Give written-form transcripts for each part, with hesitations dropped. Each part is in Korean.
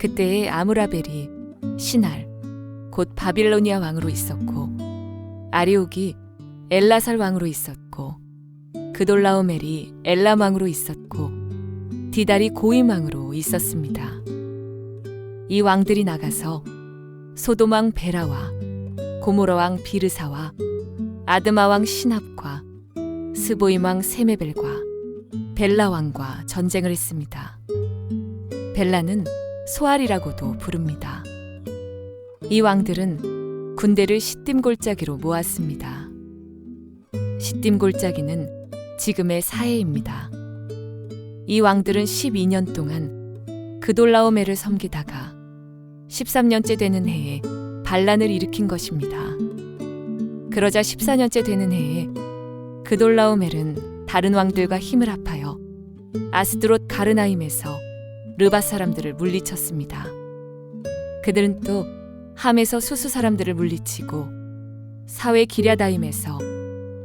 그때에 아므라벨이 신할 곧 바빌로니아 왕으로 있었고, 아리옥이 엘라살 왕으로 있었고, 그돌라오멜이 엘람 왕으로 있었고, 디달이 고임 왕으로 있었습니다. 이 왕들이 나가서 소돔 왕 베라와 고모라 왕 비르사와 아드마 왕 시납과 스보임 왕 세메벨과 벨라 왕과 전쟁을 했습니다. 벨라는 소알이라고도 부릅니다. 이 왕들은 군대를 시딤 골짜기로 모았습니다. 시딤 골짜기는 지금의 사해입니다. 이 왕들은 12년 동안 그돌라오멜을 섬기다가 13년째 되는 해에 반란을 일으킨 것입니다. 그러자 14년째 되는 해에 그돌라오멜은 다른 왕들과 힘을 합하여 아스드롯 가르나임에서 르바 사람들을 물리쳤습니다. 그들은 또 함에서 수수 사람들을 물리치고 사웨 기랴다임에서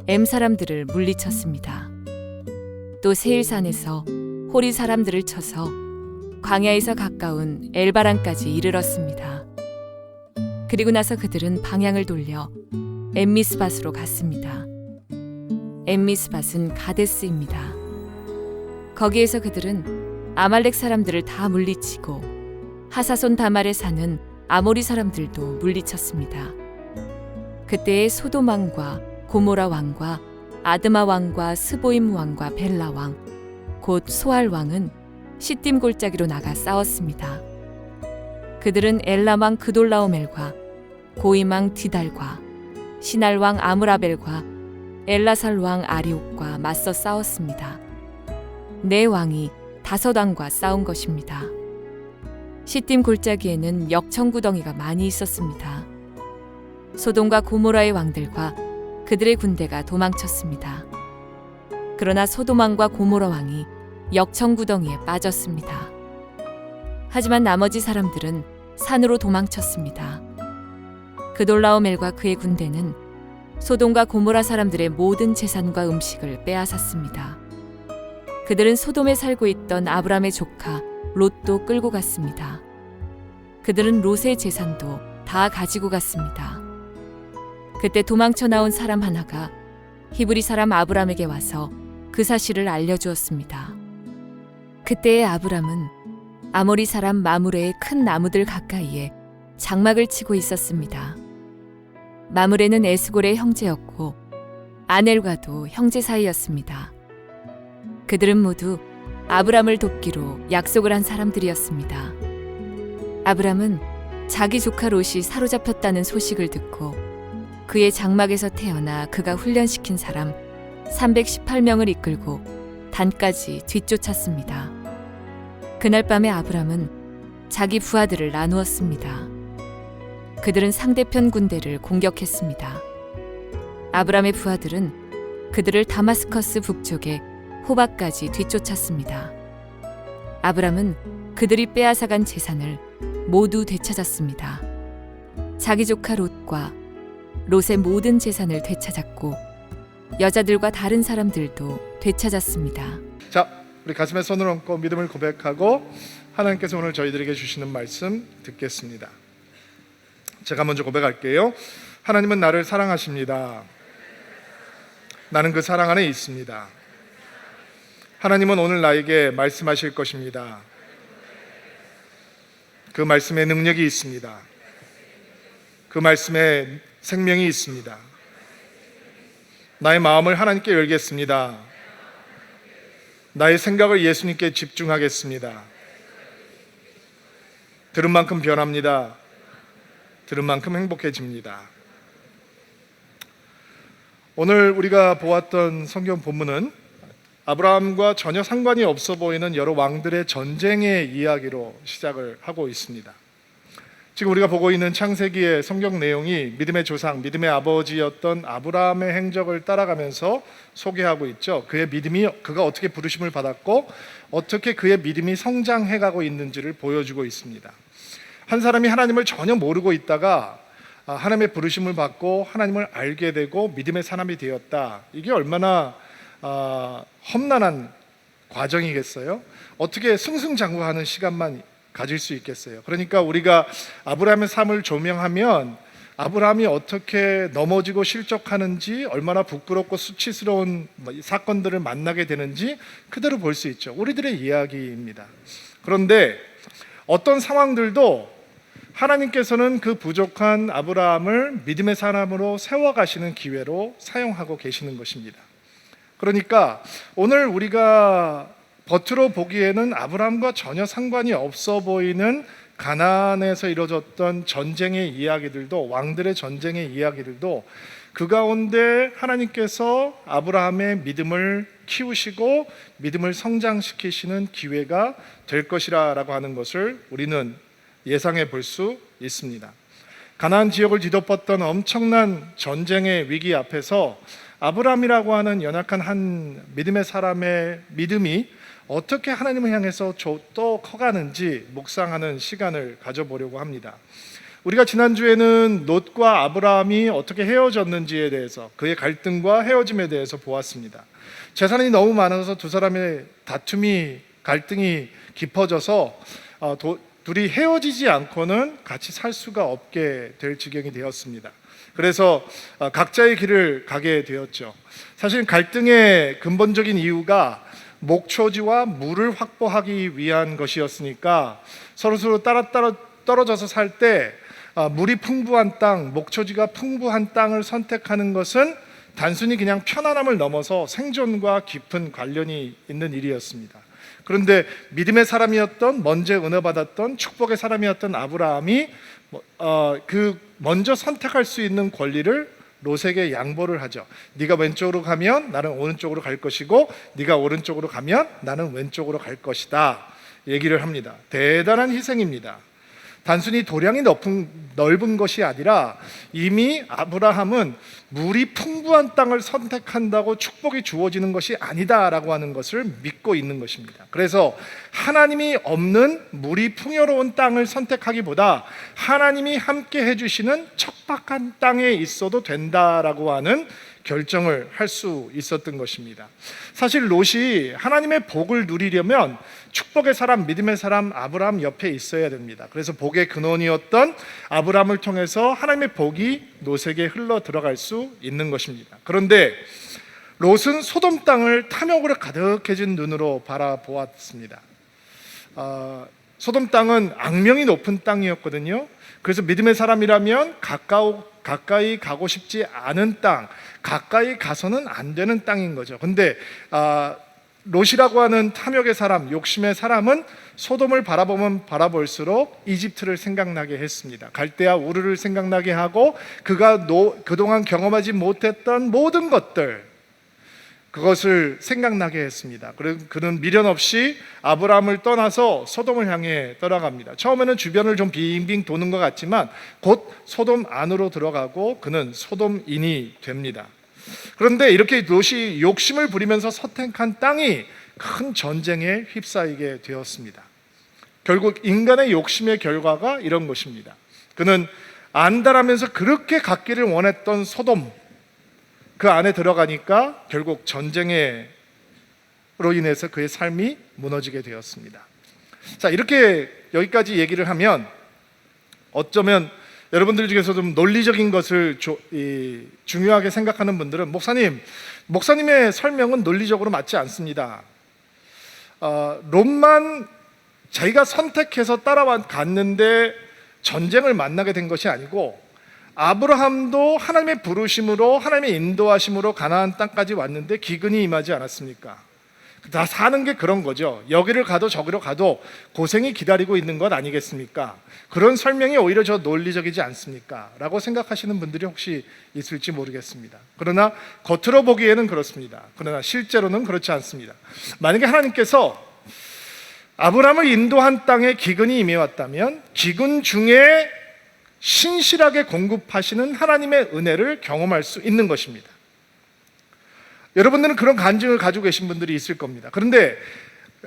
엠 사람들을 물리쳤습니다. 또 세일산에서 호리 사람들을 쳐서 광야에서 가까운 엘바란까지 이르렀습니다. 그리고 나서 그들은 방향을 돌려 엠미스밧으로 갔습니다. 엠미스밧은 가데스입니다. 거기에서 그들은 아말렉 사람들을 다 물리치고 하사손 다말에 사는 아모리 사람들도 물리쳤습니다. 그때의 소돔 왕과 고모라 왕과 아드마 왕과 스보임 왕과 벨라 왕, 곧 소알 왕은 시딤 골짜기로 나가 싸웠습니다. 그들은 엘람 왕 그돌라오멜과 고임 왕 디달과 신할 왕 아므라벨과 엘라살 왕 아리옥과 맞서 싸웠습니다. 네 왕이 5왕과 싸운 것입니다. 시딤 골짜기에는 역청구덩이가 많이 있었습니다. 소돔과 고모라의 왕들과 그들의 군대가 도망쳤습니다. 그러나 소돔 왕과 고모라 왕이 역청구덩이에 빠졌습니다. 하지만 나머지 사람들은 산으로 도망쳤습니다. 그돌라오멜과 그의 군대는 소돔과 고모라 사람들의 모든 재산과 음식을 빼앗았습니다. 그들은 소돔에 살고 있던 아브람의 조카 롯도 끌고 갔습니다. 그들은 롯의 재산도 다 가지고 갔습니다. 그때 도망쳐 나온 사람 하나가 히브리 사람 아브람에게 와서 그 사실을 알려주었습니다. 그때의 아브람은 아모리 사람 마므레의 큰 나무들 가까이에 장막을 치고 있었습니다. 마므레는 에스골의 형제였고 아넬과도 형제 사이였습니다. 그들은 모두 아브람을 돕기로 약속을 한 사람들이었습니다. 아브람은 자기 조카 롯이 사로잡혔다는 소식을 듣고 그의 장막에서 태어나 그가 훈련시킨 사람 318명을 이끌고 단까지 뒤쫓았습니다. 그날 밤에 아브람은 자기 부하들을 나누었습니다. 그들은 상대편 군대를 공격했습니다. 아브람의 부하들은 그들을 다마스커스 북쪽에 호바까지 뒤쫓았습니다. 아브람은 그들이 빼앗아간 재산을 모두 되찾았습니다. 자기 조카 롯과 롯의 모든 재산을 되찾았고 여자들과 다른 사람들도 되찾았습니다. 자, 우리 가슴에 손을 얹고 믿음을 고백하고 하나님께서 오늘 저희들에게 주시는 말씀 듣겠습니다. 제가 먼저 고백할게요. 하나님은 나를 사랑하십니다. 나는 그 사랑 안에 있습니다. 하나님은 오늘 나에게 말씀하실 것입니다. 그 말씀에 능력이 있습니다. 그 말씀에 생명이 있습니다. 나의 마음을 하나님께 열겠습니다. 나의 생각을 예수님께 집중하겠습니다. 들은 만큼 변합니다. 들은 만큼 행복해집니다. 오늘 우리가 보았던 성경 본문은 아브라함과 전혀 상관이 없어 보이는 여러 왕들의 전쟁의 이야기로 시작을 하고 있습니다. 지금 우리가 보고 있는 창세기의 성경 내용이 믿음의 조상, 믿음의 아버지였던 아브라함의 행적을 따라가면서 소개하고 있죠. 그의 믿음이, 그가 어떻게 부르심을 받았고 어떻게 그의 믿음이 성장해가고 있는지를 보여주고 있습니다. 한 사람이 하나님을 전혀 모르고 있다가 하나님의 부르심을 받고 하나님을 알게 되고 믿음의 사람이 되었다. 이게 얼마나 험난한 과정이겠어요? 어떻게 승승장구하는 시간만 가질 수 있겠어요? 그러니까 우리가 아브라함의 삶을 조명하면 아브라함이 어떻게 넘어지고 실족하는지, 얼마나 부끄럽고 수치스러운 사건들을 만나게 되는지 그대로 볼 수 있죠. 우리들의 이야기입니다. 그런데 어떤 상황들도 하나님께서는 그 부족한 아브라함을 믿음의 사람으로 세워가시는 기회로 사용하고 계시는 것입니다. 그러니까 오늘 우리가 겉으로 보기에는 아브라함과 전혀 상관이 없어 보이는 가나안에서 이루어졌던 전쟁의 이야기들도, 왕들의 전쟁의 이야기들도 그 가운데 하나님께서 아브라함의 믿음을 키우시고 믿음을 성장시키시는 기회가 될 것이라고 하는 것을 우리는 예상해 볼 수 있습니다. 가나안 지역을 뒤덮었던 엄청난 전쟁의 위기 앞에서 아브라함이라고 하는 연약한 한 믿음의 사람의 믿음이 어떻게 하나님을 향해서 또 커가는지 묵상하는 시간을 가져보려고 합니다. 우리가 지난주에는 롯과 아브라함이 어떻게 헤어졌는지에 대해서, 그의 갈등과 헤어짐에 대해서 보았습니다. 재산이 너무 많아서 두 사람의 갈등이 깊어져서 둘이 헤어지지 않고는 같이 살 수가 없게 될 지경이 되었습니다. 그래서 각자의 길을 가게 되었죠. 사실 갈등의 근본적인 이유가 목초지와 물을 확보하기 위한 것이었으니까 서로 떨어져서 살 때 물이 풍부한 땅, 목초지가 풍부한 땅을 선택하는 것은 단순히 그냥 편안함을 넘어서 생존과 깊은 관련이 있는 일이었습니다. 그런데 믿음의 사람이었던, 먼저 은혜 받았던 축복의 사람이었던 아브라함이 그 먼저 선택할 수 있는 권리를 롯에게 양보를 하죠. 네가 왼쪽으로 가면 나는 오른쪽으로 갈 것이고, 네가 오른쪽으로 가면 나는 왼쪽으로 갈 것이다 얘기를 합니다. 대단한 희생입니다. 단순히 도량이 넓은 것이 아니라 이미 아브라함은 물이 풍부한 땅을 선택한다고 축복이 주어지는 것이 아니다라고 하는 것을 믿고 있는 것입니다. 그래서 하나님이 없는 물이 풍요로운 땅을 선택하기보다 하나님이 함께 해주시는 척박한 땅에 있어도 된다라고 하는 결정을 할 수 있었던 것입니다. 사실 롯이 하나님의 복을 누리려면 축복의 사람, 믿음의 사람 아브라함 옆에 있어야 됩니다. 그래서 복의 근원이었던 아브라함을 통해서 하나님의 복이 롯에게 흘러 들어갈 수 있는 것입니다. 그런데 롯은 소돔 땅을 탐욕으로 가득해진 눈으로 바라보았습니다. 소돔 땅은 악명이 높은 땅이었거든요. 그래서 믿음의 사람이라면 가까이 가고 싶지 않은 땅, 가까이 가서는 안 되는 땅인 거죠. 근데 롯이라고 하는 탐욕의 사람, 욕심의 사람은 소돔을 바라보면 바라볼수록 이집트를 생각나게 했습니다. 갈대아 우르를 생각나게 하고 그가 그동안 경험하지 못했던 모든 것들, 그것을 생각나게 했습니다. 그는 미련 없이 아브라함을 떠나서 소돔을 향해 떠나갑니다. 처음에는 주변을 좀 빙빙 도는 것 같지만 곧 소돔 안으로 들어가고 그는 소돔인이 됩니다. 그런데 이렇게 롯이 욕심을 부리면서 선택한 땅이 큰 전쟁에 휩싸이게 되었습니다. 결국 인간의 욕심의 결과가 이런 것입니다. 그는 안달하면서 그렇게 갖기를 원했던 소돔, 그 안에 들어가니까 결국 전쟁으로 인해서 그의 삶이 무너지게 되었습니다. 자, 이렇게 여기까지 얘기를 하면 어쩌면 여러분들 중에서 좀 논리적인 것을 중요하게 생각하는 분들은 목사님의 설명은 논리적으로 맞지 않습니다. 롯만 자기가 선택해서 따라갔는데 전쟁을 만나게 된 것이 아니고 아브라함도 하나님의 부르심으로, 하나님의 인도하심으로 가나안 땅까지 왔는데 기근이 임하지 않았습니까? 다 사는 게 그런 거죠. 여기를 가도 저기로 가도 고생이 기다리고 있는 것 아니겠습니까? 그런 설명이 오히려 저 논리적이지 않습니까? 라고 생각하시는 분들이 혹시 있을지 모르겠습니다. 그러나 겉으로 보기에는 그렇습니다. 그러나 실제로는 그렇지 않습니다. 만약에 하나님께서 아브라함을 인도한 땅에 기근이 임해왔다면 기근 중에 신실하게 공급하시는 하나님의 은혜를 경험할 수 있는 것입니다. 여러분들은 그런 간증을 가지고 계신 분들이 있을 겁니다. 그런데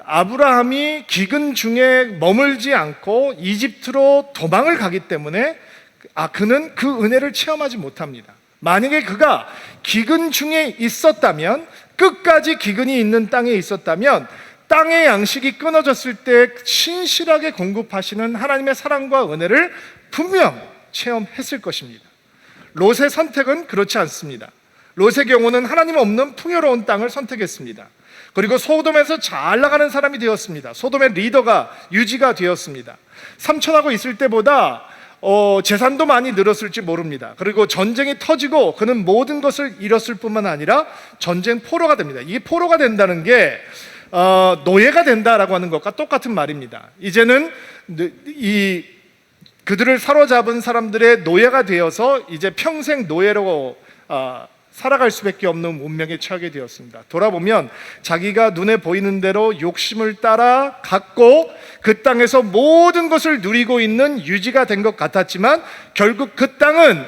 아브라함이 기근 중에 머물지 않고 이집트로 도망을 가기 때문에 그는 그 은혜를 체험하지 못합니다. 만약에 그가 기근 중에 있었다면, 끝까지 기근이 있는 땅에 있었다면 땅의 양식이 끊어졌을 때 신실하게 공급하시는 하나님의 사랑과 은혜를 분명 체험했을 것입니다. 롯의 선택은 그렇지 않습니다. 롯의 경우는 하나님 없는 풍요로운 땅을 선택했습니다. 그리고 소돔에서 잘 나가는 사람이 되었습니다. 소돔의 리더가 유지가 되었습니다. 삼촌하고 있을 때보다 재산도 많이 늘었을지 모릅니다. 그리고 전쟁이 터지고 그는 모든 것을 잃었을 뿐만 아니라 전쟁 포로가 됩니다. 이게 포로가 된다는 게 노예가 된다라고 하는 것과 똑같은 말입니다. 이제는 그들을 사로잡은 사람들의 노예가 되어서 이제 평생 노예로 살아갈 수밖에 없는 운명에 처하게 되었습니다. 돌아보면 자기가 눈에 보이는 대로 욕심을 따라 갖고 그 땅에서 모든 것을 누리고 있는 유지가 된 것 같았지만 결국 그 땅은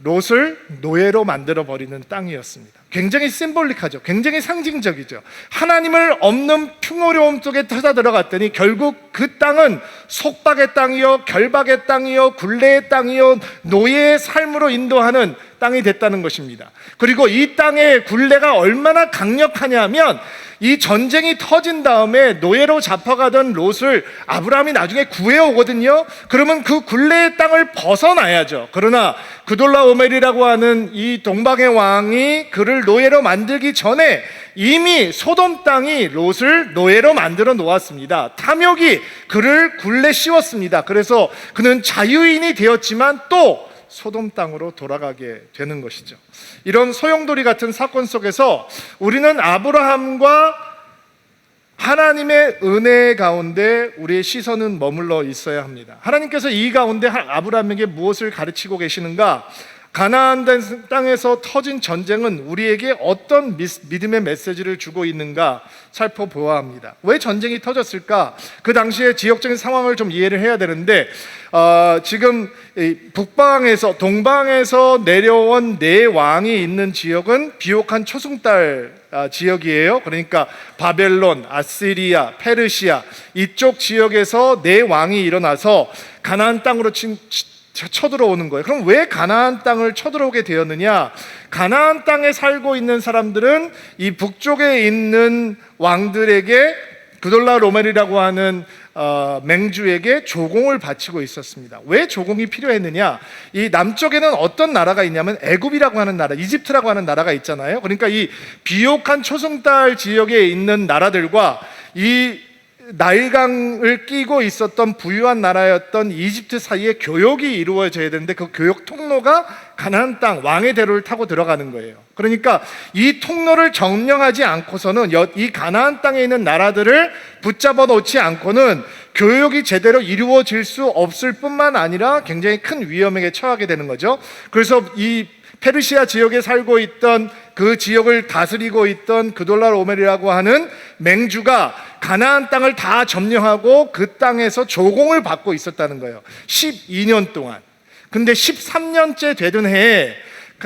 롯을 노예로 만들어버리는 땅이었습니다. 굉장히 심볼릭하죠. 굉장히 상징적이죠. 하나님을 없는 풍요로움 속에 터져 들어갔더니 결국 그 땅은 속박의 땅이요, 결박의 땅이요, 굴레의 땅이요, 노예의 삶으로 인도하는 땅이 됐다는 것입니다. 그리고 이 땅의 굴레가 얼마나 강력하냐면 이 전쟁이 터진 다음에 노예로 잡혀가던 롯을 아브라함이 나중에 구해오거든요. 그러면 그 굴레의 땅을 벗어나야죠. 그러나 그돌라오멜이라고 하는 이 동방의 왕이 그를 노예로 만들기 전에 이미 소돔 땅이 롯을 노예로 만들어 놓았습니다. 탐욕이 그를 굴레 씌웠습니다. 그래서 그는 자유인이 되었지만 또 소돔 땅으로 돌아가게 되는 것이죠. 이런 소용돌이 같은 사건 속에서 우리는 아브라함과 하나님의 은혜 가운데 우리의 시선은 머물러 있어야 합니다. 하나님께서 이 가운데 아브라함에게 무엇을 가르치고 계시는가? 가나안 땅에서 터진 전쟁은 우리에게 어떤 믿음의 메시지를 주고 있는가 살펴보아야 합니다. 왜 전쟁이 터졌을까? 그 당시의 지역적인 상황을 좀 이해를 해야 되는데 지금 북방에서 동방에서 내려온 네 왕이 있는 지역은 비옥한 초승달 지역이에요. 그러니까 바벨론, 아시리아, 페르시아 이쪽 지역에서 네 왕이 일어나서 가나안 땅으로 쳐들어오는 거예요. 그럼 왜 가나안 땅을 쳐들어오게 되었느냐? 가나안 땅에 살고 있는 사람들은 이 북쪽에 있는 왕들에게 그돌라오멜이라고 하는 맹주에게 조공을 바치고 있었습니다. 왜 조공이 필요했느냐? 이 남쪽에는 어떤 나라가 있냐면 애굽이라고 하는 나라, 이집트라고 하는 나라가 있잖아요. 그러니까 이 비옥한 초승달 지역에 있는 나라들과 이 나일강을 끼고 있었던 부유한 나라였던 이집트 사이에 교역이 이루어져야 되는데 그 교역 통로가 가나안 땅 왕의 대로를 타고 들어가는 거예요. 그러니까 이 통로를 점령하지 않고서는 이 가나안 땅에 있는 나라들을 붙잡아 놓지 않고는 교역이 제대로 이루어질 수 없을 뿐만 아니라 굉장히 큰 위험에 처하게 되는 거죠. 그래서 이 페르시아 지역에 살고 있던 그 지역을 다스리고 있던 그돌라오멜이라고 하는 맹주가 가나안 땅을 다 점령하고 그 땅에서 조공을 받고 있었다는 거예요. 12년 동안. 근데 13년째 되던 해에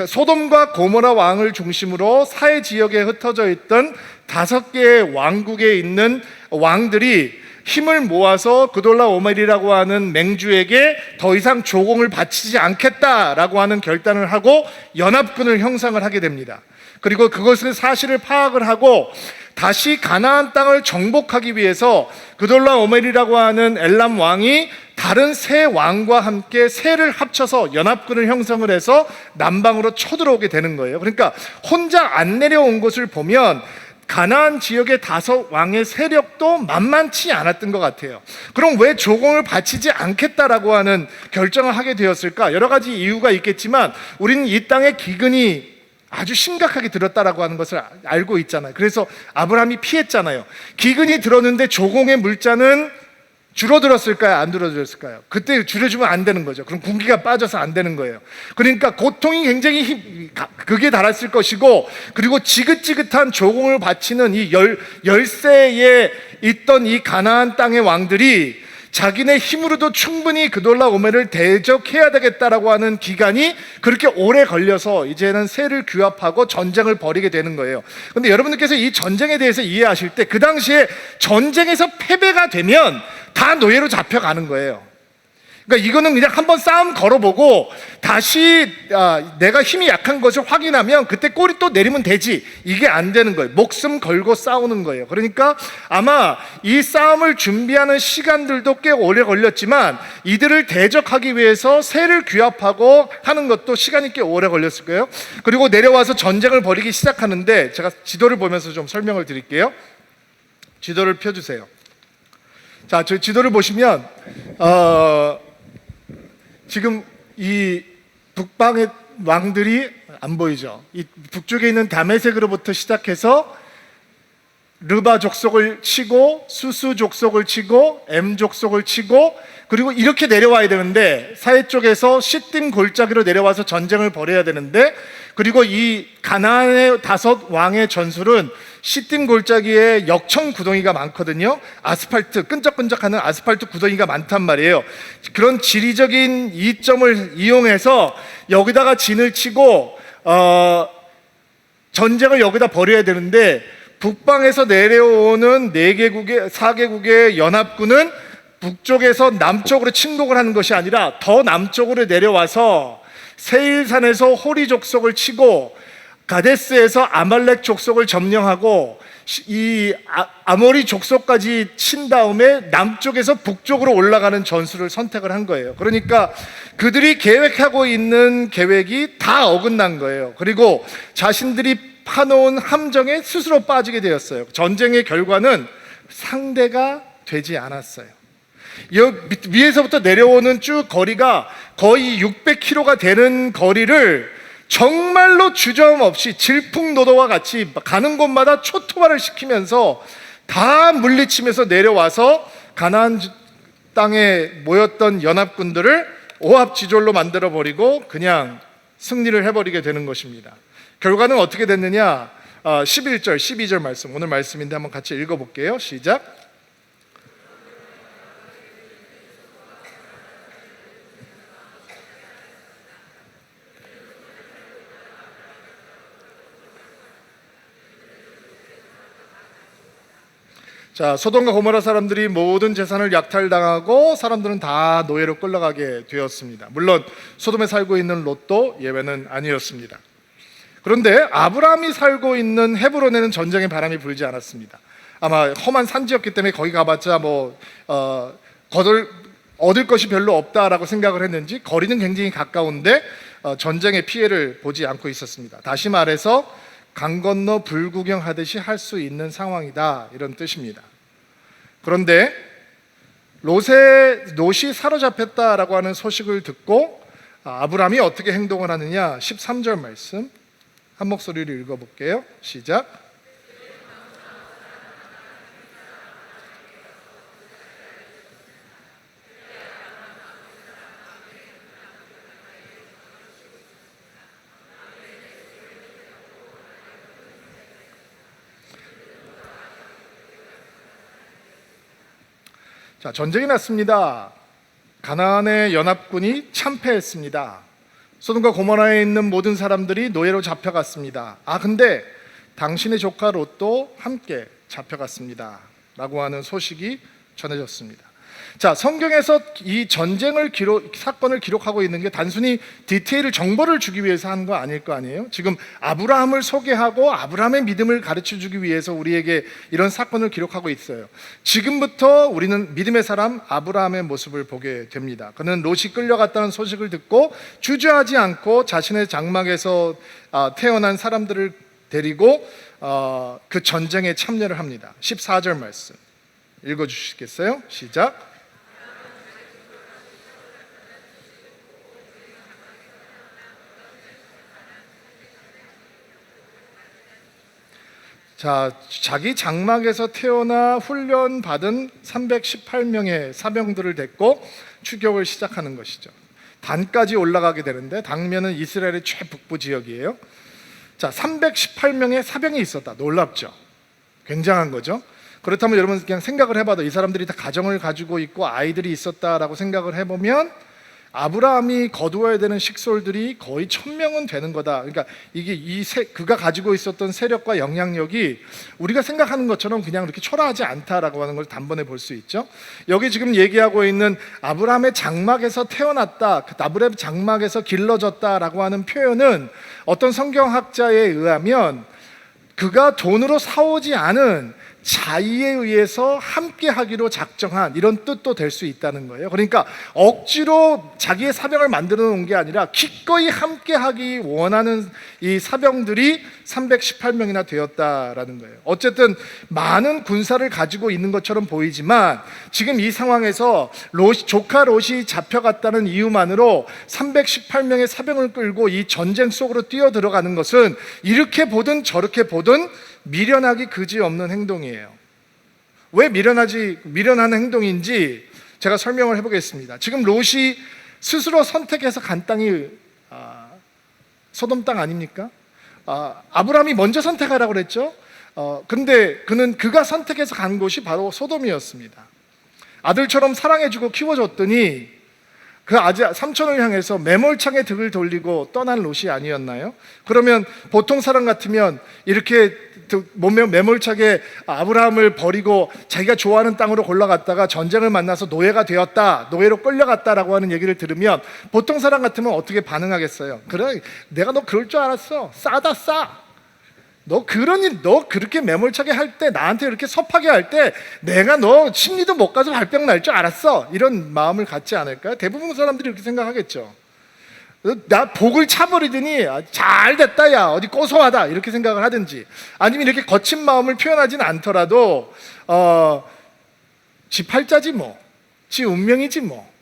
소돔과 고모라 왕을 중심으로 사해 지역에 흩어져 있던 5개의 왕국에 있는 왕들이 힘을 모아서 그돌라오멜이라고 하는 맹주에게 더 이상 조공을 바치지 않겠다라고 하는 결단을 하고 연합군을 형성을 하게 됩니다. 그리고 그것을 사실을 파악을 하고 다시 가나안 땅을 정복하기 위해서 그돌라오멜이라고 하는 엘람 왕이 다른 세 왕과 함께 세를 합쳐서 연합군을 형성을 해서 남방으로 쳐들어오게 되는 거예요. 그러니까 혼자 안 내려온 것을 보면 가나안 지역의 5 왕의 세력도 만만치 않았던 것 같아요. 그럼 왜 조공을 바치지 않겠다라고 하는 결정을 하게 되었을까? 여러 가지 이유가 있겠지만 우리는 이 땅의 기근이 아주 심각하게 들었다라고 하는 것을 알고 있잖아요. 그래서 아브라함이 피했잖아요. 기근이 들었는데 조공의 물자는 줄어들었을까요? 안 줄어들었을까요? 그때 줄여주면 안 되는 거죠. 그럼 군기가 빠져서 안 되는 거예요. 그러니까 고통이 굉장히 극에 달했을 것이고, 그리고 지긋지긋한 조공을 바치는 이 열세에 있던 이 가나안 땅의 왕들이 자기네 힘으로도 충분히 그돌라오멜을 대적해야 되겠다라고 하는 기간이 그렇게 오래 걸려서 이제는 세를 규합하고 전쟁을 벌이게 되는 거예요. 그런데 여러분들께서 이 전쟁에 대해서 이해하실 때 그 당시에 전쟁에서 패배가 되면 다 노예로 잡혀가는 거예요. 그러니까 이거는 그냥 한번 싸움 걸어보고 다시 내가 힘이 약한 것을 확인하면 그때 꼬리 또 내리면 되지. 이게 안 되는 거예요. 목숨 걸고 싸우는 거예요. 그러니까 아마 이 싸움을 준비하는 시간들도 꽤 오래 걸렸지만 이들을 대적하기 위해서 새를 규합하고 하는 것도 시간이 꽤 오래 걸렸을 거예요. 그리고 내려와서 전쟁을 벌이기 시작하는데 제가 지도를 보면서 좀 설명을 드릴게요. 지도를 펴주세요. 자, 저 지도를 보시면 지금 이 북방의 왕들이 안 보이죠? 이 북쪽에 있는 다메섹으로부터 시작해서 르바 족속을 치고 수수 족속을 치고 엠 족속을 치고 그리고 이렇게 내려와야 되는데 사해 쪽에서 시딤 골짜기로 내려와서 전쟁을 벌여야 되는데 그리고 이 가나안의 5 왕의 전술은 시딤 골짜기에 역청 구덩이가 많거든요. 아스팔트 끈적끈적하는 아스팔트 구덩이가 많단 말이에요. 그런 지리적인 이점을 이용해서 여기다가 진을 치고 전쟁을 여기다 벌여야 되는데 북방에서 내려오는 4개국의 연합군은 북쪽에서 남쪽으로 침공을 하는 것이 아니라 더 남쪽으로 내려와서 세일산에서 호리 족속을 치고 가데스에서 아말렉 족속을 점령하고 이 아모리 족속까지 친 다음에 남쪽에서 북쪽으로 올라가는 전술을 선택을 한 거예요. 그러니까 그들이 계획하고 있는 계획이 다 어긋난 거예요. 그리고 자신들이 파놓은 함정에 스스로 빠지게 되었어요. 전쟁의 결과는 상대가 되지 않았어요. 위에서부터 내려오는 쭉 거리가 거의 600km가 되는 거리를 정말로 주저함없이 질풍노도와 같이 가는 곳마다 초토화를 시키면서 다 물리치면서 내려와서 가나안 땅에 모였던 연합군들을 오합지졸로 만들어버리고 그냥 승리를 해버리게 되는 것입니다. 결과는 어떻게 됐느냐? 11절, 12절 말씀, 오늘 말씀인데 한번 같이 읽어볼게요. 시작. 자, 소돔과 고모라 사람들이 모든 재산을 약탈당하고 사람들은 다 노예로 끌려가게 되었습니다. 물론 소돔에 살고 있는 롯도 예외는 아니었습니다. 그런데 아브라함이 살고 있는 헤브론에는 전쟁의 바람이 불지 않았습니다. 아마 험한 산지였기 때문에 거기 가봤자 얻을 것이 별로 없다라고 생각을 했는지 거리는 굉장히 가까운데 전쟁의 피해를 보지 않고 있었습니다. 다시 말해서 강 건너 불구경하듯이 할 수 있는 상황이다, 이런 뜻입니다. 그런데 롯이 사로잡혔다라고 하는 소식을 듣고 아브라함이 어떻게 행동을 하느냐? 13절 말씀 한 목소리로 읽어볼게요. 시작. 자, 전쟁이 났습니다. 가나안의 연합군이 참패했습니다. 소돔과 고모라에 있는 모든 사람들이 노예로 잡혀갔습니다. 근데 당신의 조카 롯도 함께 잡혀갔습니다 라고 하는 소식이 전해졌습니다. 자, 성경에서 이 사건을 기록하고 있는 게 단순히 디테일을 정보를 주기 위해서 하는 거 아닐 거 아니에요? 지금 아브라함을 소개하고 아브라함의 믿음을 가르쳐 주기 위해서 우리에게 이런 사건을 기록하고 있어요. 지금부터 우리는 믿음의 사람 아브라함의 모습을 보게 됩니다. 그는 롯이 끌려갔다는 소식을 듣고 주저하지 않고 자신의 장막에서 태어난 사람들을 데리고 그 전쟁에 참여를 합니다. 14절 말씀 읽어주시겠어요? 시작. 자, 자기 장막에서 태어나 훈련받은 318명의 사병들을 데리고 추격을 시작하는 것이죠. 단까지 올라가게 되는데 당면은 이스라엘의 최북부 지역이에요. 자, 318명의 사병이 있었다. 놀랍죠? 굉장한 거죠. 그렇다면 여러분 그냥 생각을 해봐도 이 사람들이 다 가정을 가지고 있고 아이들이 있었다라고 생각을 해보면 아브라함이 거두어야 되는 식솔들이 거의 1000명은 되는 거다. 그러니까 이게 그가 가지고 있었던 세력과 영향력이 우리가 생각하는 것처럼 그냥 그렇게 초라하지 않다라고 하는 걸 단번에 볼 수 있죠. 여기 지금 얘기하고 있는 아브라함의 장막에서 태어났다, 그 아브라함의 장막에서 길러졌다라고 하는 표현은 어떤 성경학자에 의하면 그가 돈으로 사오지 않은 자의에 의해서 함께 하기로 작정한 이런 뜻도 될 수 있다는 거예요. 그러니까 억지로 자기의 사병을 만들어 놓은 게 아니라 기꺼이 함께 하기 원하는 이 사병들이 318명이나 되었다라는 거예요. 어쨌든 많은 군사를 가지고 있는 것처럼 보이지만 지금 이 상황에서 조카 롯이 잡혀갔다는 이유만으로 318명의 사병을 끌고 이 전쟁 속으로 뛰어 들어가는 것은 이렇게 보든 저렇게 보든 미련하기 그지없는 행동이에요. 왜 미련한 행동인지 제가 설명을 해보겠습니다. 지금 롯이 스스로 선택해서 간 땅이 소돔 땅 아닙니까? 아브라함이 먼저 선택하라고 그랬죠. 근데 그가 선택해서 간 곳이 바로 소돔이었습니다. 아들처럼 사랑해주고 키워줬더니 그 삼촌을 향해서 매몰차게 등을 돌리고 떠난 롯이 아니었나요? 그러면 보통 사람 같으면 이렇게 매몰차게 아브라함을 버리고 자기가 좋아하는 땅으로 골라갔다가 전쟁을 만나서 노예가 되었다, 노예로 끌려갔다라고 하는 얘기를 들으면 보통 사람 같으면 어떻게 반응하겠어요? 그래, 내가 너 그럴 줄 알았어. 싸다 싸. 너 그렇게 매몰차게 할 때, 나한테 이렇게 섭하게 할 때 내가 너 심리도 못 가서 발병 날 줄 알았어. 이런 마음을 갖지 않을까요? 대부분 사람들이 이렇게 생각하겠죠. 나 복을 차버리더니 잘 됐다, 야 어디 고소하다, 이렇게 생각을 하든지, 아니면 이렇게 거친 마음을 표현하지는 않더라도 지 팔자지 뭐, 지 운명이지 뭐,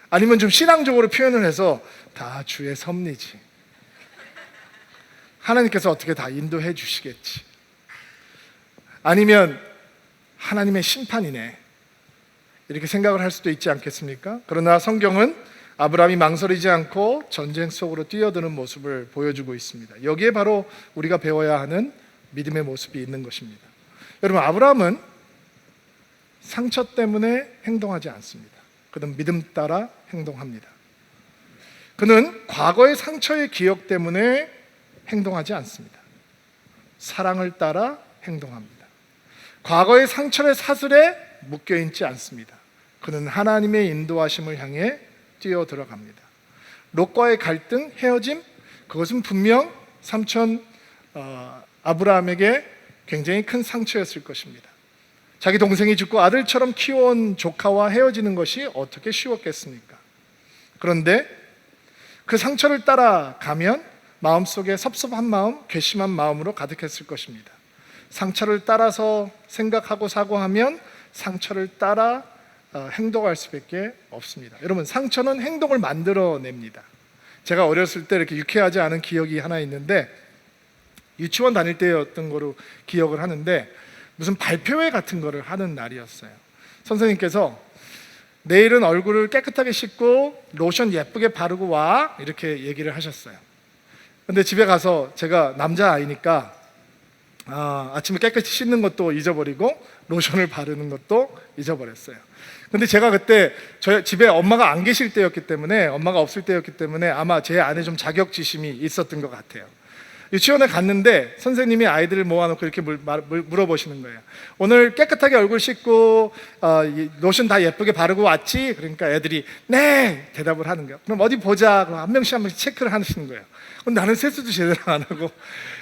아니면 좀 신앙적으로 표현을 해서 다 주의 섭리지, 하나님께서 어떻게 다 인도해 주시겠지, 아니면 하나님의 심판이네, 이렇게 생각을 할 수도 있지 않겠습니까? 그러나 성경은 아브라함이 망설이지 않고 전쟁 속으로 뛰어드는 모습을 보여주고 있습니다. 여기에 바로 우리가 배워야 하는 믿음의 모습이 있는 것입니다. 여러분, 아브라함은 상처 때문에 행동하지 않습니다. 그는 믿음 따라 행동합니다. 그는 과거의 상처의 기억 때문에 행동하지 않습니다. 사랑을 따라 행동합니다. 과거의 상처의 사슬에 묶여있지 않습니다. 그는 하나님의 인도하심을 향해 뛰어 들어갑니다. 롯과의 갈등, 헤어짐, 그것은 분명 삼촌 아브라함에게 굉장히 큰 상처였을 것입니다. 자기 동생이 죽고 아들처럼 키워온 조카와 헤어지는 것이 어떻게 쉬웠겠습니까? 그런데 그 상처를 따라가면 마음속에 섭섭한 마음, 괘씸한 마음으로 가득했을 것입니다. 상처를 따라서 생각하고 사고하면 상처를 따라 행동할 수밖에 없습니다. 여러분, 상처는 행동을 만들어냅니다. 제가 어렸을 때 이렇게 유쾌하지 않은 기억이 하나 있는데, 유치원 다닐 때였던 거로 기억을 하는데, 무슨 발표회 같은 거를 하는 날이었어요. 선생님께서 내일은 얼굴을 깨끗하게 씻고 로션 예쁘게 바르고 와, 이렇게 얘기를 하셨어요. 근데 집에 가서 제가 남자아이니까 아침에 깨끗이 씻는 것도 잊어버리고 로션을 바르는 것도 잊어버렸어요. 근데 제가 그때 저희 집에 엄마가 안 계실 때였기 때문에, 엄마가 없을 때였기 때문에 아마 제 안에 좀 자격지심이 있었던 것 같아요. 유치원에 갔는데 선생님이 아이들을 모아놓고 이렇게 물어보시는 거예요. 오늘 깨끗하게 얼굴 씻고 로션 다 예쁘게 바르고 왔지? 그러니까 애들이 네! 대답을 하는 거예요. 그럼 어디 보자. 그럼 한 명씩 체크를 하시는 거예요. 근데 나는 세수도 제대로 안 하고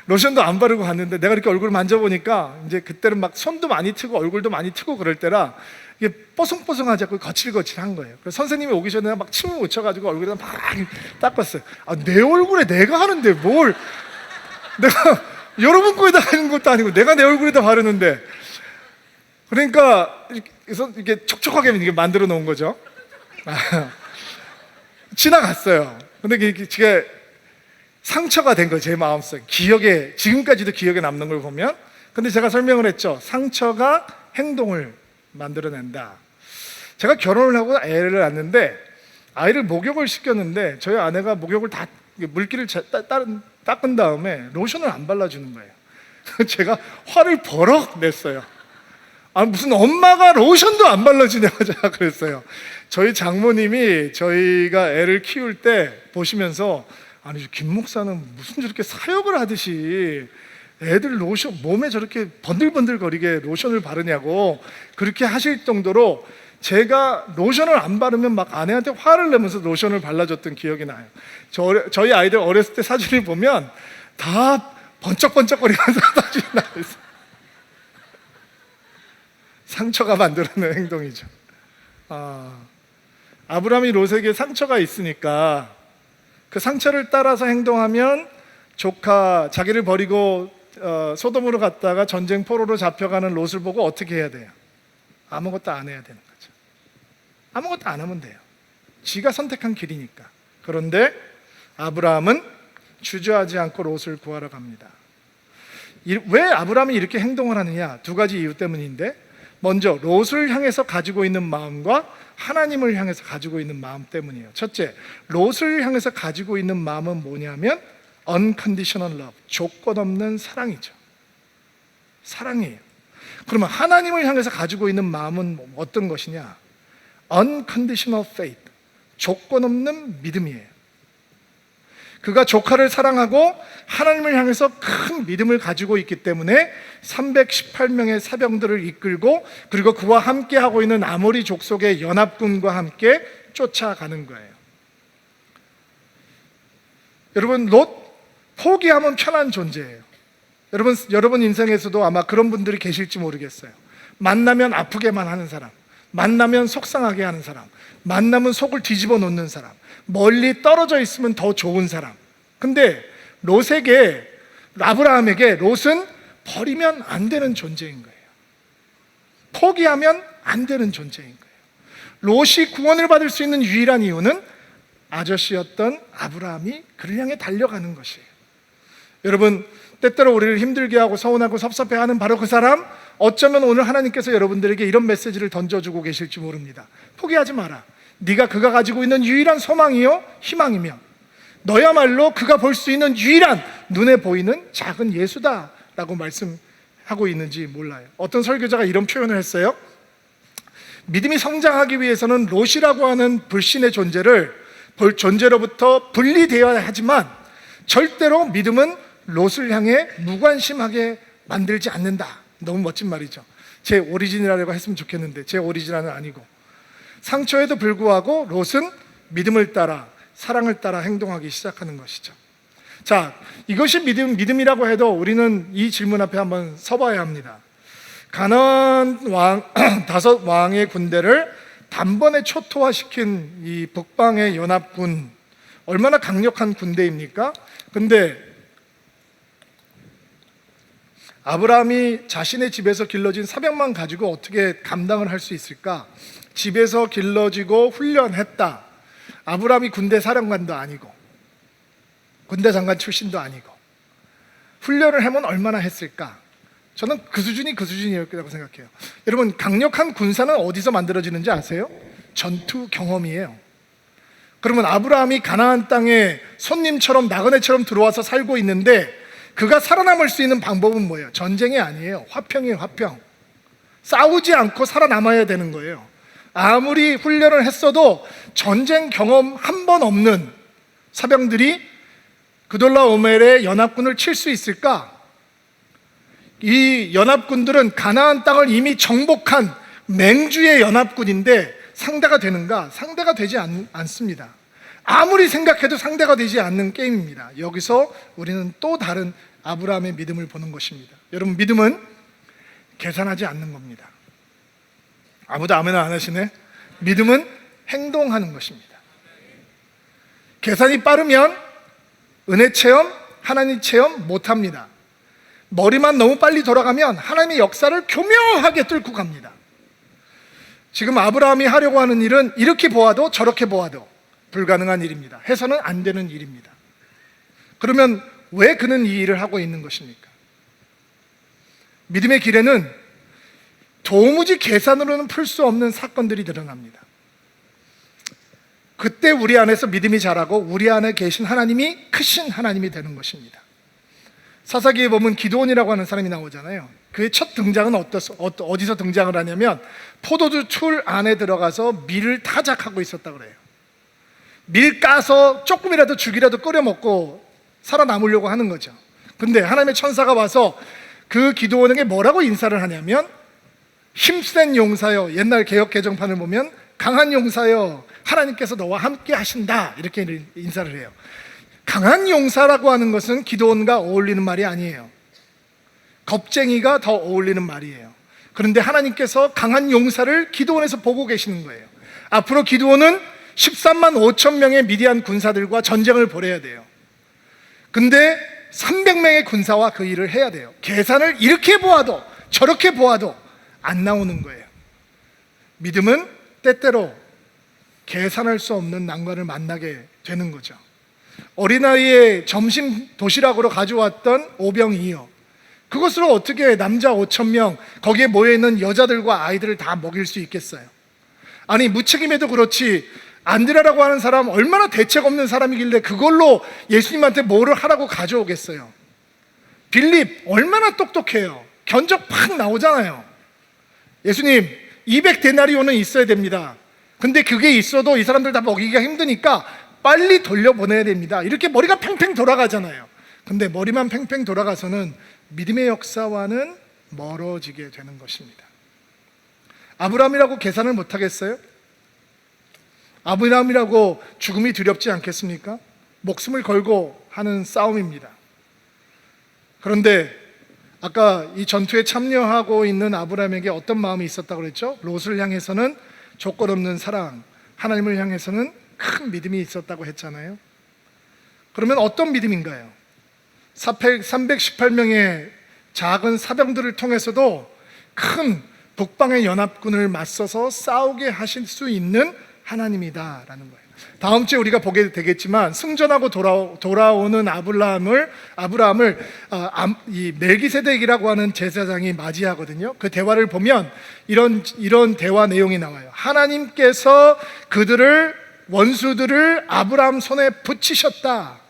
로션도 안 바르고 갔는데, 내가 이렇게 얼굴을 만져보니까 이제 그때는 막 손도 많이 트고 얼굴도 많이 트고 그럴 때라 이게 뽀송뽀송하지 않고 거칠거칠한 거예요. 그래서 선생님이 오기 전에 막 침을 묻혀가지고 얼굴에다 막 닦았어요. 내 얼굴에 내가 하는데 뭘, 내가 여러분 거에다 하는 것도 아니고 내가 내 얼굴에다 바르는데. 그러니까 이게 촉촉하게 이렇게 만들어 놓은 거죠. 지나갔어요. 근데 이게 상처가 된 거예요. 제 마음속에, 기억에, 지금까지도 기억에 남는 걸 보면. 근데 제가 설명을 했죠. 상처가 행동을 만들어낸다. 제가 결혼을 하고 애를 낳았는데 아이를 목욕을 시켰는데 저희 아내가 목욕을 다 물기를 닦은 다음에 로션을 안 발라주는 거예요. 제가 화를 버럭 냈어요. 무슨 엄마가 로션도 안 발라주냐고 제가 그랬어요. 저희 장모님이 저희가 애를 키울 때 보시면서 아니 김 목사는 무슨 저렇게 사역을 하듯이 애들 로션 몸에 저렇게 번들번들거리게 로션을 바르냐고 그렇게 하실 정도로 제가 로션을 안 바르면 막 아내한테 화를 내면서 로션을 발라줬던 기억이 나요. 저희 아이들 어렸을 때 사진을 보면 다 번쩍번쩍거리면서 사진이 나와 있어요. 상처가 만들어낸 행동이죠. 아브라함이 롯에게 상처가 있으니까 그 상처를 따라서 행동하면 조카 자기를 버리고 소돔으로 갔다가 전쟁 포로로 잡혀가는 롯을 보고 어떻게 해야 돼요? 아무것도 안 해야 되는 거죠. 아무것도 안 하면 돼요. 지가 선택한 길이니까. 그런데 아브라함은 주저하지 않고 롯을 구하러 갑니다. 왜 아브라함이 이렇게 행동을 하느냐? 두 가지 이유 때문인데, 먼저 롯을 향해서 가지고 있는 마음과 하나님을 향해서 가지고 있는 마음 때문이에요. 첫째, 롯을 향해서 가지고 있는 마음은 뭐냐면 unconditional love, 조건 없는 사랑이죠. 사랑이에요. 그러면 하나님을 향해서 가지고 있는 마음은 어떤 것이냐? unconditional faith, 조건 없는 믿음이에요. 그가 조카를 사랑하고 하나님을 향해서 큰 믿음을 가지고 있기 때문에 318명의 사병들을 이끌고 그리고 그와 함께 하고 있는 아모리 족속의 연합군과 함께 쫓아가는 거예요. 여러분, 롯 포기하면 편한 존재예요. 여러분 인생에서도 아마 그런 분들이 계실지 모르겠어요. 만나면 아프게만 하는 사람, 만나면 속상하게 하는 사람, 만나면 속을 뒤집어 놓는 사람, 멀리 떨어져 있으면 더 좋은 사람. 근데 아브라함에게 롯은 버리면 안 되는 존재인 거예요. 포기하면 안 되는 존재인 거예요. 롯이 구원을 받을 수 있는 유일한 이유는 아저씨였던 아브라함이 그를 향해 달려가는 것이에요. 여러분, 때때로 우리를 힘들게 하고 서운하고 섭섭해하는 바로 그 사람, 어쩌면 오늘 하나님께서 여러분들에게 이런 메시지를 던져주고 계실지 모릅니다. 포기하지 마라. 네가 그가 가지고 있는 유일한 소망이요 희망이며 너야말로 그가 볼 수 있는 유일한 눈에 보이는 작은 예수다라고 말씀하고 있는지 몰라요. 어떤 설교자가 이런 표현을 했어요. 믿음이 성장하기 위해서는 롯이라고 하는 불신의 존재로부터 분리되어야 하지만 절대로 믿음은 롯을 향해 무관심하게 만들지 않는다. 너무 멋진 말이죠. 제 오리지널이라고 했으면 좋겠는데 제 오리지널은 아니고, 상처에도 불구하고 롯은 믿음을 따라 사랑을 따라 행동하기 시작하는 것이죠. 자, 이것이 믿음이라고 해도 우리는 이 질문 앞에 한번 서봐야 합니다. 가나안 왕 다섯 왕의 군대를 단번에 초토화시킨 이 북방의 연합군, 얼마나 강력한 군대입니까? 근데 아브라함이 자신의 집에서 길러진 사병만 가지고 어떻게 감당을 할 수 있을까? 집에서 길러지고 훈련했다. 아브라함이 군대 사령관도 아니고 군대 장관 출신도 아니고 훈련을 하면 얼마나 했을까? 저는 그 수준이었다고 생각해요. 여러분, 강력한 군사는 어디서 만들어지는지 아세요? 전투 경험이에요. 그러면 아브라함이 가나안 땅에 손님처럼 나그네처럼 들어와서 살고 있는데 그가 살아남을 수 있는 방법은 뭐예요? 전쟁이 아니에요. 화평이에요. 화평. 싸우지 않고 살아남아야 되는 거예요. 아무리 훈련을 했어도 전쟁 경험 한 번 없는 사병들이 그돌라오멜의 연합군을 칠 수 있을까? 이 연합군들은 가나안 땅을 이미 정복한 맹주의 연합군인데 상대가 되는가? 상대가 되지 않습니다. 아무리 생각해도 상대가 되지 않는 게임입니다. 여기서 우리는 또 다른 아브라함의 믿음을 보는 것입니다. 여러분, 믿음은 계산하지 않는 겁니다. 아무도 아멘을 안 하시네? 믿음은 행동하는 것입니다. 계산이 빠르면 은혜 체험, 하나님 체험 못합니다. 머리만 너무 빨리 돌아가면 하나님의 역사를 교묘하게 뚫고 갑니다. 지금 아브라함이 하려고 하는 일은 이렇게 보아도 저렇게 보아도 불가능한 일입니다. 해서는 안 되는 일입니다. 그러면 왜 그는 이 일을 하고 있는 것입니까? 믿음의 길에는 도무지 계산으로는 풀 수 없는 사건들이 드러납니다. 그때 우리 안에서 믿음이 자라고 우리 안에 계신 하나님이 크신 하나님이 되는 것입니다. 사사기에 보면 기드온이라고 하는 사람이 나오잖아요. 그의 첫 등장은 어디서 등장을 하냐면 포도주 틀 안에 들어가서 밀을 타작하고 있었다 그래요. 밀 까서 조금이라도 죽이라도 끓여 먹고 살아남으려고 하는 거죠. 근데 하나님의 천사가 와서 그 기드온에게 뭐라고 인사를 하냐면 힘센 용사여, 옛날 개역 개정판을 보면 강한 용사여, 하나님께서 너와 함께 하신다, 이렇게 인사를 해요. 강한 용사라고 하는 것은 기드온과 어울리는 말이 아니에요. 겁쟁이가 더 어울리는 말이에요. 그런데 하나님께서 강한 용사를 기드온에서 보고 계시는 거예요. 앞으로 기드온은 13만 5천 명의 미디안 군사들과 전쟁을 벌여야 돼요. 근데 300명의 군사와 그 일을 해야 돼요. 계산을 이렇게 보아도 저렇게 보아도 안 나오는 거예요. 믿음은 때때로 계산할 수 없는 난관을 만나게 되는 거죠. 어린아이의 점심 도시락으로 가져왔던 오병이어, 그것으로 어떻게 남자 5천 명, 거기에 모여있는 여자들과 아이들을 다 먹일 수 있겠어요? 아니, 무책임해도 그렇지 안드레라고 하는 사람 얼마나 대책 없는 사람이길래 그걸로 예수님한테 뭐를 하라고 가져오겠어요? 빌립 얼마나 똑똑해요. 견적 팍 나오잖아요. 예수님 200데나리온은 있어야 됩니다. 근데 그게 있어도 이 사람들 다 먹이기가 힘드니까 빨리 돌려보내야 됩니다. 이렇게 머리가 팽팽 돌아가잖아요. 근데 머리만 팽팽 돌아가서는 믿음의 역사와는 멀어지게 되는 것입니다. 아브라함이라고 계산을 못하겠어요? 아브라함이라고 죽음이 두렵지 않겠습니까? 목숨을 걸고 하는 싸움입니다. 그런데 아까 이 전투에 참여하고 있는 아브라함에게 어떤 마음이 있었다고 그랬죠? 롯을 향해서는 조건 없는 사랑, 하나님을 향해서는 큰 믿음이 있었다고 했잖아요. 그러면 어떤 믿음인가요? 318명의 작은 사병들을 통해서도 큰 북방의 연합군을 맞서서 싸우게 하실 수 있는 하나님이다라는 거예요. 다음 주에 우리가 보게 되겠지만 승전하고 돌아오는 아브라함을 이 멜기세덱이라고 하는 제사장이 맞이하거든요. 그 대화를 보면 이런 대화 내용이 나와요. 하나님께서 원수들을 아브라함 손에 붙이셨다.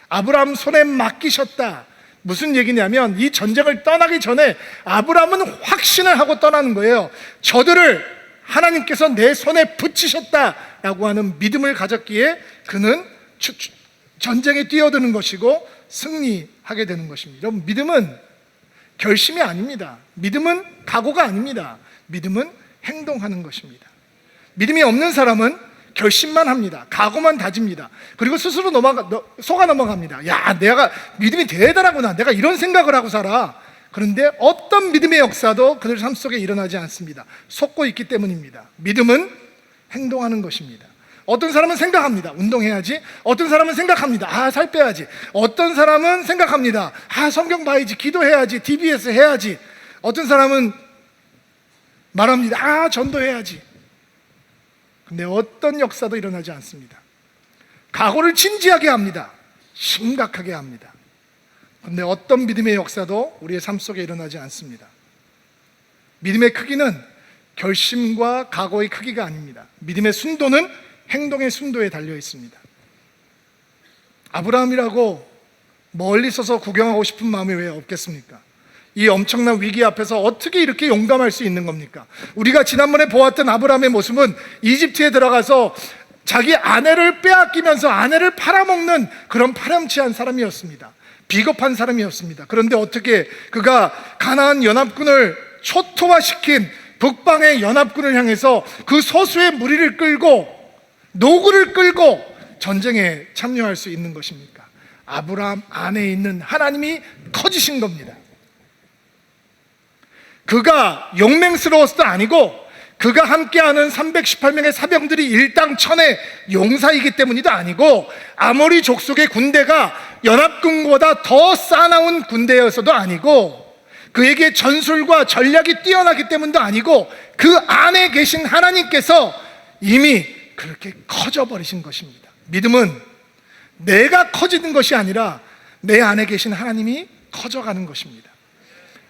아브라함 손에 맡기셨다. 무슨 얘기냐면 이 전쟁을 떠나기 전에 아브라함은 확신을 하고 떠나는 거예요. 저들을 하나님께서 내 손에 붙이셨다라고 하는 믿음을 가졌기에 그는 전쟁에 뛰어드는 것이고 승리하게 되는 것입니다. 여러분, 믿음은 결심이 아닙니다. 믿음은 각오가 아닙니다. 믿음은 행동하는 것입니다. 믿음이 없는 사람은 결심만 합니다. 각오만 다집니다. 그리고 스스로 속아 넘어갑니다. 야, 내가 믿음이 대단하구나. 내가 이런 생각을 하고 살아. 그런데 어떤 믿음의 역사도 그들 삶 속에 일어나지 않습니다. 속고 있기 때문입니다. 믿음은 행동하는 것입니다. 어떤 사람은 생각합니다. 운동해야지. 어떤 사람은 생각합니다. 살 빼야지. 어떤 사람은 생각합니다. 성경 봐야지. 기도해야지. DBS 해야지. 어떤 사람은 말합니다. 전도해야지. 근데 어떤 역사도 일어나지 않습니다. 각오를 진지하게 합니다. 심각하게 합니다. 근데 어떤 믿음의 역사도 우리의 삶 속에 일어나지 않습니다. 믿음의 크기는 결심과 각오의 크기가 아닙니다. 믿음의 순도는 행동의 순도에 달려 있습니다. 아브라함이라고 멀리 서서 구경하고 싶은 마음이 왜 없겠습니까? 이 엄청난 위기 앞에서 어떻게 이렇게 용감할 수 있는 겁니까? 우리가 지난번에 보았던 아브라함의 모습은 이집트에 들어가서 자기 아내를 빼앗기면서 아내를 팔아먹는 그런 파렴치한 사람이었습니다. 비겁한 사람이었습니다. 그런데 어떻게 그가 가나안 연합군을 초토화시킨 북방의 연합군을 향해서 그 소수의 무리를 끌고 노구를 끌고 전쟁에 참여할 수 있는 것입니까? 아브라함 안에 있는 하나님이 커지신 겁니다. 그가 용맹스러워서도 아니고 그가 함께하는 318명의 사병들이 일당천의 용사이기 때문이도 아니고 아모리 족속의 군대가 연합군보다 더 싸나운 군대여서도 아니고 그에게 전술과 전략이 뛰어나기 때문도 아니고 그 안에 계신 하나님께서 이미 그렇게 커져버리신 것입니다. 믿음은 내가 커지는 것이 아니라 내 안에 계신 하나님이 커져가는 것입니다.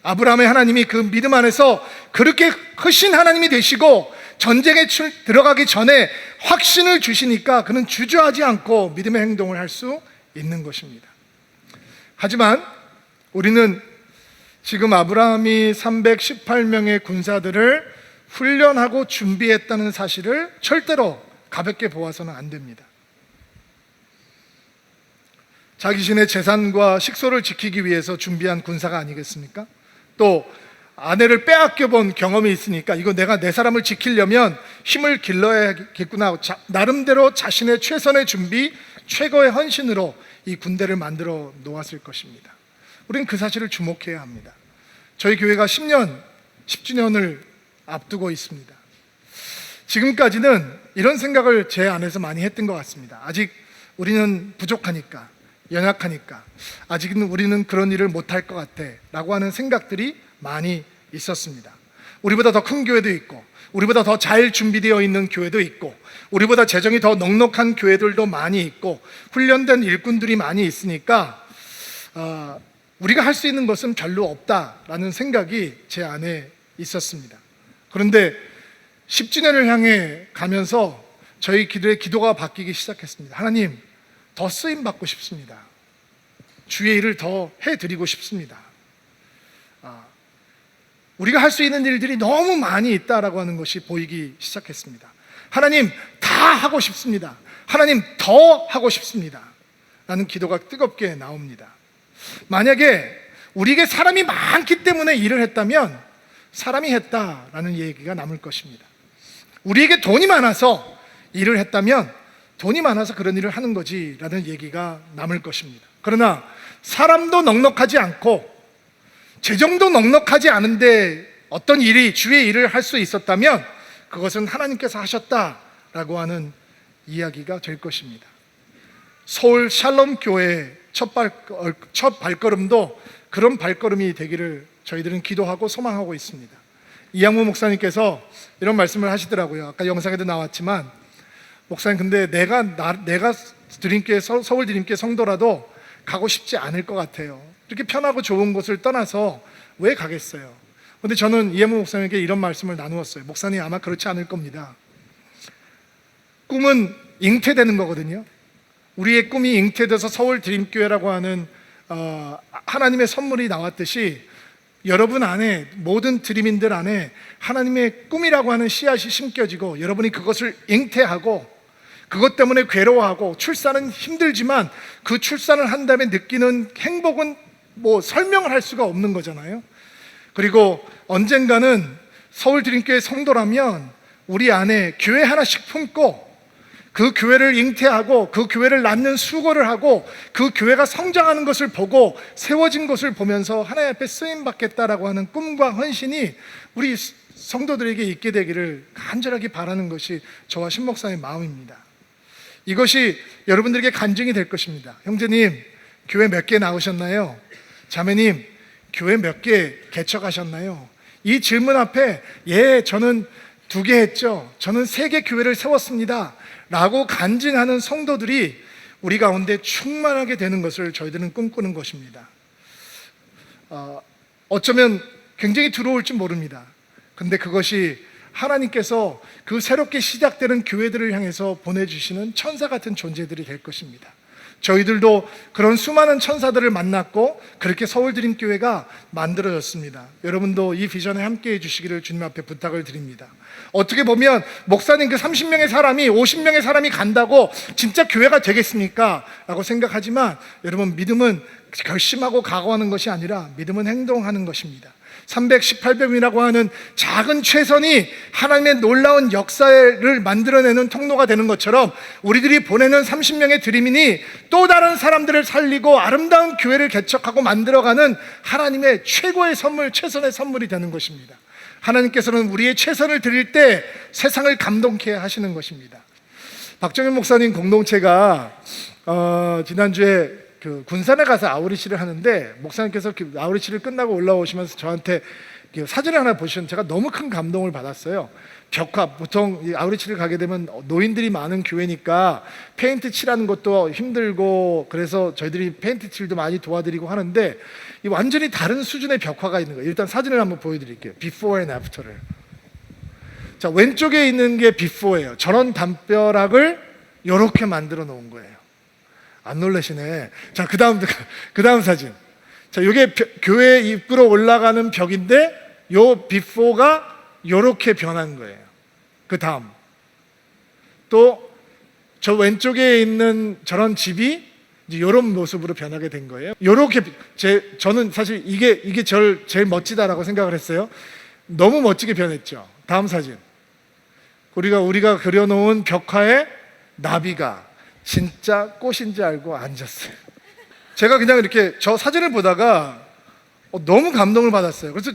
아브라함의 하나님이 그 믿음 안에서 그렇게 크신 하나님이 되시고 전쟁에 들어가기 전에 확신을 주시니까 그는 주저하지 않고 믿음의 행동을 할 수 있는 것입니다. 하지만 우리는 지금 아브라함이 318명의 군사들을 훈련하고 준비했다는 사실을 절대로 가볍게 보아서는 안 됩니다. 자기 신의 재산과 식소를 지키기 위해서 준비한 군사가 아니겠습니까? 또 아내를 빼앗겨 본 경험이 있으니까 이거 내가 내 사람을 지키려면 힘을 길러야겠구나. 나름대로 자신의 최선의 준비, 최고의 헌신으로 이 군대를 만들어 놓았을 것입니다. 우리는 그 사실을 주목해야 합니다. 저희 교회가 10주년을 앞두고 있습니다. 지금까지는 이런 생각을 제 안에서 많이 했던 것 같습니다. 아직 우리는 부족하니까, 연약하니까, 아직은 우리는 그런 일을 못할 것 같아 라고 하는 생각들이 많이 있었습니다. 우리보다 더 큰 교회도 있고, 우리보다 더 잘 준비되어 있는 교회도 있고, 우리보다 재정이 더 넉넉한 교회들도 많이 있고, 훈련된 일꾼들이 많이 있으니까 우리가 할 수 있는 것은 별로 없다라는 생각이 제 안에 있었습니다. 그런데 10주년을 향해 가면서 저희 기도가 바뀌기 시작했습니다. 하나님, 더 쓰임 받고 싶습니다. 주의 일을 더 해드리고 싶습니다. 우리가 할 수 있는 일들이 너무 많이 있다라고 하는 것이 보이기 시작했습니다. 하나님, 다 하고 싶습니다. 하나님, 더 하고 싶습니다. 라는 기도가 뜨겁게 나옵니다. 만약에 우리에게 사람이 많기 때문에 일을 했다면 사람이 했다라는 얘기가 남을 것입니다. 우리에게 돈이 많아서 일을 했다면 돈이 많아서 그런 일을 하는 거지라는 얘기가 남을 것입니다. 그러나 사람도 넉넉하지 않고 재정도 넉넉하지 않은데 어떤 일이 주의 일을 할 수 있었다면 그것은 하나님께서 하셨다라고 하는 이야기가 될 것입니다. 서울 샬롬 교회의 첫 발걸음도 그런 발걸음이 되기를 저희들은 기도하고 소망하고 있습니다. 이양무 목사님께서 이런 말씀을 하시더라고요. 아까 영상에도 나왔지만, 목사님, 근데 내가 드림교회, 서울 드림교회 성도라도 가고 싶지 않을 것 같아요. 이렇게 편하고 좋은 곳을 떠나서 왜 가겠어요? 그런데 저는 이양무 목사님에게 이런 말씀을 나누었어요. 목사님, 아마 그렇지 않을 겁니다. 꿈은 잉태되는 거거든요. 우리의 꿈이 잉태돼서 서울 드림교회라고 하는 하나님의 선물이 나왔듯이 여러분 안에, 모든 드림인들 안에 하나님의 꿈이라고 하는 씨앗이 심겨지고 여러분이 그것을 잉태하고 그것 때문에 괴로워하고, 출산은 힘들지만 그 출산을 한 다음에 느끼는 행복은 설명을 할 수가 없는 거잖아요. 그리고 언젠가는 서울 드림교회 성도라면 우리 안에 교회 하나씩 품고 그 교회를 잉태하고 그 교회를 낳는 수고를 하고 그 교회가 성장하는 것을 보고 세워진 것을 보면서 하나님 앞에 쓰임받겠다라고 하는 꿈과 헌신이 우리 성도들에게 있게 되기를 간절하게 바라는 것이 저와 신 목사의 마음입니다. 이것이 여러분들에게 간증이 될 것입니다. 형제님, 교회 몇 개 나오셨나요? 자매님, 교회 몇 개 개척하셨나요? 이 질문 앞에 저는 2개 했죠. 저는 3개 교회를 세웠습니다. 라고 간증하는 성도들이 우리 가운데 충만하게 되는 것을 저희들은 꿈꾸는 것입니다. 어쩌면 굉장히 두려울지 모릅니다. 근데 그것이 하나님께서 그 새롭게 시작되는 교회들을 향해서 보내주시는 천사 같은 존재들이 될 것입니다. 저희들도 그런 수많은 천사들을 만났고 그렇게 서울드림교회가 만들어졌습니다. 여러분도 이 비전에 함께해 주시기를 주님 앞에 부탁을 드립니다. 어떻게 보면 목사님 그 30명의 사람이 50명의 사람이 간다고 진짜 교회가 되겠습니까? 라고 생각하지만 여러분, 믿음은 결심하고 각오하는 것이 아니라 믿음은 행동하는 것입니다. 318병이라고 하는 작은 최선이 하나님의 놀라운 역사를 만들어내는 통로가 되는 것처럼 우리들이 보내는 30명의 드림인이 또 다른 사람들을 살리고 아름다운 교회를 개척하고 만들어가는 하나님의 최고의 선물, 최선의 선물이 되는 것입니다. 하나님께서는 우리의 최선을 드릴 때 세상을 감동케 하시는 것입니다. 박정현 목사님 공동체가 지난주에 군산에 가서 아우리치를 하는데, 목사님께서 아우리치를 끝나고 올라오시면서 저한테 사진을 하나 보시면 제가 너무 큰 감동을 받았어요. 벽화, 보통 아우리치를 가게 되면 노인들이 많은 교회니까 페인트 칠하는 것도 힘들고, 그래서 저희들이 페인트 칠도 많이 도와드리고 하는데 이 완전히 다른 수준의 벽화가 있는 거예요. 일단 사진을 한번 보여드릴게요. Before and After를. 자, 왼쪽에 있는 게 Before예요. 저런 담벼락을 이렇게 만들어 놓은 거예요. 안 놀라시네. 자, 그 다음 사진. 자, 이게 교회 입구로 올라가는 벽인데 요 비포가 요렇게 변한 거예요. 그 다음 또 저 왼쪽에 있는 저런 집이 이제 이런 모습으로 변하게 된 거예요. 요렇게 저는 사실 이게 제일 멋지다라고 생각을 했어요. 너무 멋지게 변했죠. 다음 사진. 우리가 그려놓은 벽화에 나비가 진짜 꽃인지 알고 앉았어요. 제가 그냥 이렇게 저 사진을 보다가 너무 감동을 받았어요. 그래서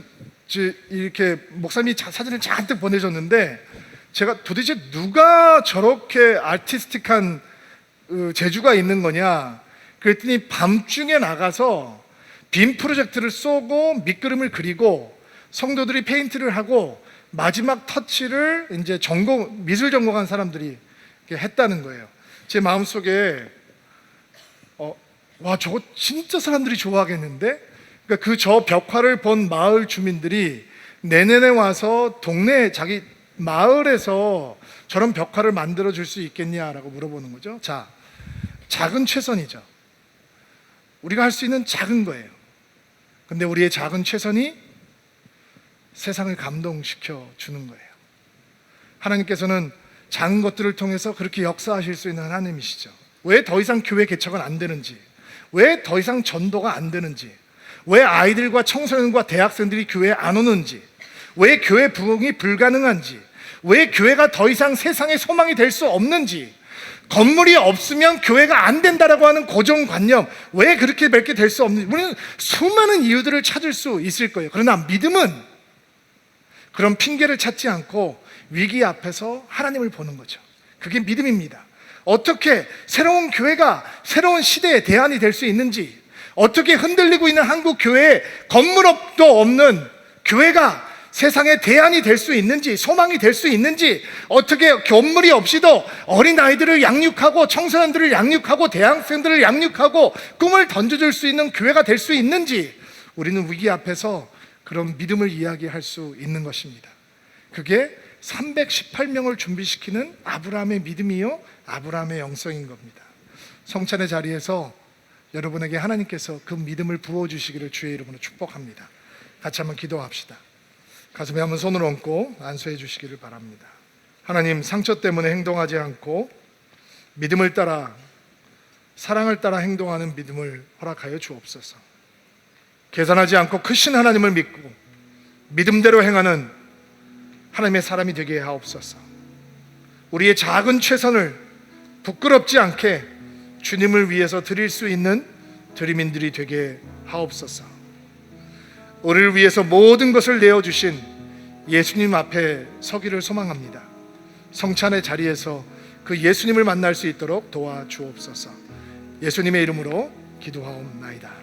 이렇게 목사님이 사진을 잔뜩 보내줬는데 제가 도대체 누가 저렇게 아티스틱한 재주가 있는 거냐 그랬더니 밤중에 나가서 빔 프로젝트를 쏘고 밑그림을 그리고 성도들이 페인트를 하고 마지막 터치를 이제 미술 전공한 사람들이 했다는 거예요. 제 마음속에 와, 저거 진짜 사람들이 좋아하겠는데? 그러니까 저 벽화를 본 마을 주민들이 내년에 와서 동네 자기 마을에서 저런 벽화를 만들어 줄 수 있겠냐라고 물어보는 거죠. 자, 작은 최선이죠. 우리가 할 수 있는 작은 거예요. 근데 우리의 작은 최선이 세상을 감동시켜 주는 거예요. 하나님께서는 작은 것들을 통해서 그렇게 역사하실 수 있는 하나님이시죠. 왜 더 이상 교회 개척은 안 되는지, 왜 더 이상 전도가 안 되는지, 왜 아이들과 청소년과 대학생들이 교회에 안 오는지, 왜 교회 부흥이 불가능한지, 왜 교회가 더 이상 세상의 소망이 될 수 없는지, 건물이 없으면 교회가 안 된다라고 하는 고정관념, 왜 그렇게 맺게 될 수 없는지, 우리는 수많은 이유들을 찾을 수 있을 거예요. 그러나 믿음은 그런 핑계를 찾지 않고 위기 앞에서 하나님을 보는 거죠. 그게 믿음입니다. 어떻게 새로운 교회가 새로운 시대의 대안이 될 수 있는지, 어떻게 흔들리고 있는 한국 교회에 건물도 없는 교회가 세상의 대안이 될 수 있는지, 소망이 될 수 있는지, 어떻게 건물이 없이도 어린 아이들을 양육하고 청소년들을 양육하고 대학생들을 양육하고 꿈을 던져줄 수 있는 교회가 될 수 있는지, 우리는 위기 앞에서 그런 믿음을 이야기할 수 있는 것입니다. 그게 318명을 준비시키는 아브라함의 믿음이요, 아브라함의 영성인 겁니다. 성찬의 자리에서 여러분에게 하나님께서 그 믿음을 부어주시기를 주의 이름으로 축복합니다. 같이 한번 기도합시다. 가슴에 한번 손을 얹고 안수해 주시기를 바랍니다. 하나님, 상처 때문에 행동하지 않고 믿음을 따라, 사랑을 따라 행동하는 믿음을 허락하여 주옵소서. 계산하지 않고 크신 하나님을 믿고 믿음대로 행하는 하나님의 사람이 되게 하옵소서. 우리의 작은 최선을 부끄럽지 않게 주님을 위해서 드릴 수 있는 드리민들이 되게 하옵소서. 우리를 위해서 모든 것을 내어주신 예수님 앞에 서기를 소망합니다. 성찬의 자리에서 그 예수님을 만날 수 있도록 도와주옵소서. 예수님의 이름으로 기도하옵나이다.